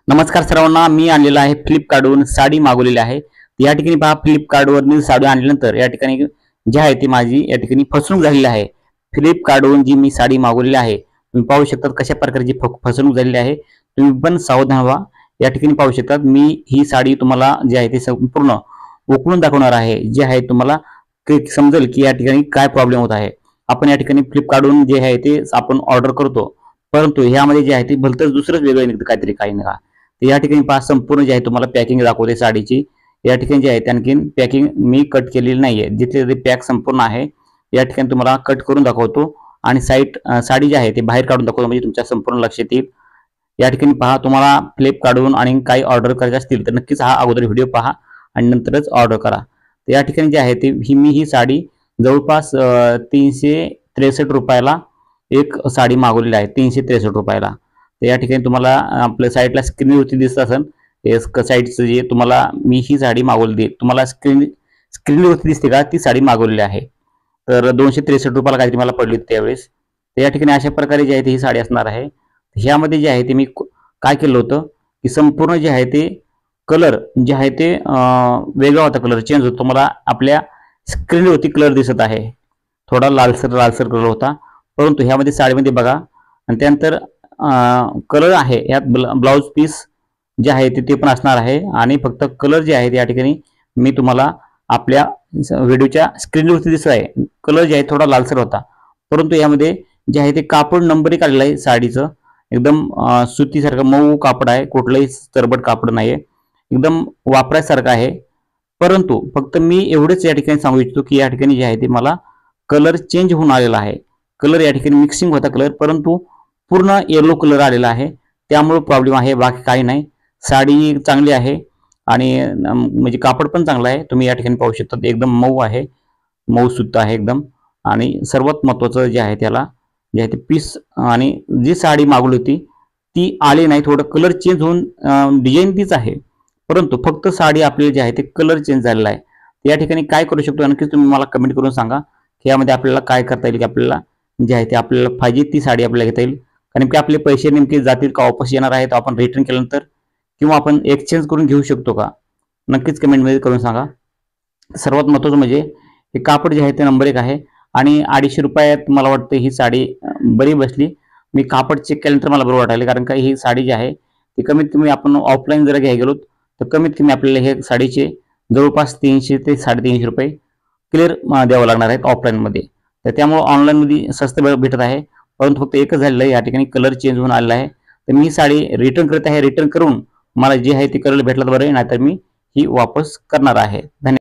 नमस्कार सर्वांना, मी आणलेला आहे फ्लिपकार्टवरून साडी मागवलेली आहे। या ठिकाणी पहा, फ्लिपकार्टवरून साडी आणल्यानंतर या ठिकाणी जी आहे ती माझी या ठिकाणी फसवणूक झालेली आहे। फ्लिपकार्टवरून जी मी साडी मागवलेली आहे, तुम्ही पाहू शकता कशा प्रकारची फसवणूक झालेली आहे। तुम्ही पण सावधान व्हा। या ठिकाणी पाहू शकता मी ही साडी तुम्हाला जी आहे ती संपूर्ण उकळून दाखवणार आहे, जे आहे तुम्हाला समजेल की या ठिकाणी काय प्रॉब्लेम होत आहे। आपण या ठिकाणी फ्लिपकार्टवरून जे आहे ते आपण ऑर्डर करतो, परंतु ह्यामध्ये जे आहे ते भलतंच दुसरंच वेगळं निघतं काहीतरी काही नका। या ठिकाणी पहा, संपूर्ण जे आहे तुम्हाला पॅकिंग दाखवते साडीची। या ठिकाणी जे आहे आणखीन पॅकिंग मी कट केलेली नाहीये, जिथे ते पॅक संपूर्ण आहे या ठिकाणी तुम्हाला कट करून दाखवतो आणि साडी जी आहे ते बाहेर काढून दाखवतो, म्हणजे तुमच्या संपूर्ण लक्षात येईल। या ठिकाणी पहा, तुम्हाला फ्लिपकार्टवरून आणि काही ऑर्डर करायचे असतील तर नक्कीच हा अगोदर व्हिडिओ पहा आणि नंतरच ऑर्डर करा। तर या ठिकाणी जे आहे ते मी ही साडी जवळपास 363 रुपयाला एक साडी मागवलेली आहे, 363 रुपयाला। तर या ठिकाणी तुम्हाला आपल्या साईडला स्क्रीनवरती दिसत असेल, साईडचं जे तुम्हाला मी ही साडी मागवली, तुम्हाला स्क्रीनवरती दिसते का, ती साडी मागवलेली आहे। तर 263 रुपयाला काहीतरी मला पडली त्यावेळेस। तर या ठिकाणी अशा प्रकारे जी आहे ती ही साडी असणार आहे। ह्यामध्ये जे आहे ते मी काय केलं होतं की संपूर्ण जे आहे ते कलर जे आहे ते वेगळा होता, कलर चेंज होतो। तुम्हाला आपल्या स्क्रीनवरती कलर दिसत आहे, थोडा लालसर लालसर कलर होता, परंतु ह्यामध्ये साडीमध्ये बघा आणि त्यानंतर कलर आहे यात ब्लाउज पीस जे आहे ते पण असणार आहे आणि फक्त कलर जे आहे या ठिकाणी मी तुम्हाला आपल्या व्हिडिओच्या स्क्रीनवरती दिसत आहे। कलर जे आहे थोडा लालसर होता, परंतु यामध्ये जे आहे ते कापड नंबरिंग आलेलं आहे साडीचं, एकदम सुतीसारखं मऊ कापड आहे, कुठलंही तरबट कापड नाहीये, एकदम वापरायसारखं आहे। परंतु फक्त मी एवढेच या ठिकाणी सांगू इच्छितो की या ठिकाणी जे आहे ते मला कलर चेंज होऊन आलेला आहे। कलर या ठिकाणी मिक्सिंग होता कलर, परंतु पूर्ण येलो कलर आलेला आहे, त्यामुळे प्रॉब्लेम आहे, बाकी काही नाही। साडी चांगली आहे आणि म्हणजे कापड पण चांगलं आहे, तुम्ही या ठिकाणी पाहू शकता एकदम मऊ आहे, मऊ सुद्धा आहे एकदम। आणि सर्वात महत्त्वाचं जे आहे त्याला जे आहे ते पीस आणि जी साडी मागवली होती ती आली नाही, थोडं कलर चेंज होऊन डिझाईन तीच आहे, परंतु फक्त साडी आपली जी आहे ते कलर चेंज झालेला आहे। या ठिकाणी काय करू शकतो नक्कीच तुम्ही मला कमेंट करून सांगा की यामध्ये आपल्याला काय करता येईल, की आपल्याला जे आहे ते आपल्याला पाहिजे ती साडी आपल्याला घेता येईल, कारण की आपले पैसे नेमके जातील का वापस येणार आहेत आपण रिटर्न केल्यानंतर, किंवा आपण एक्सचेंज करून घेऊ शकतो का, नक्कीच कमेंटमध्ये करून सांगा। सर्वात महत्त्वाचं म्हणजे हे कापड जे आहे ते नंबर 1 आहे आणि 250 रुपयात मला वाटतं ही साडी बरी बसली। मी कापड चेक केल्यानंतर मला बरं वाटायला, कारण का ही साडी जी आहे ती कमीत कमी आपण ऑफलाईन जर घ्यायला गेलो तर कमीत कमी आपल्याला हे साडीचे जवळपास 300 ते 350 रुपये क्लिअर द्यावं लागणार आहेत ऑफलाईनमध्ये। तर त्यामुळे ऑनलाईनमध्ये स्वस्त भेटत आहे, परंतु फक्त एकच झालेलं आहे, या ठिकाणी कलर चेंज होऊन आलेला आहे। तर मी साडी रिटर्न करत आहे, रिटर्न करून मला जे आहे ते कलर भेटला तर बरं, नाहीतर मी ही वापस करणार आहे। धन्यवाद।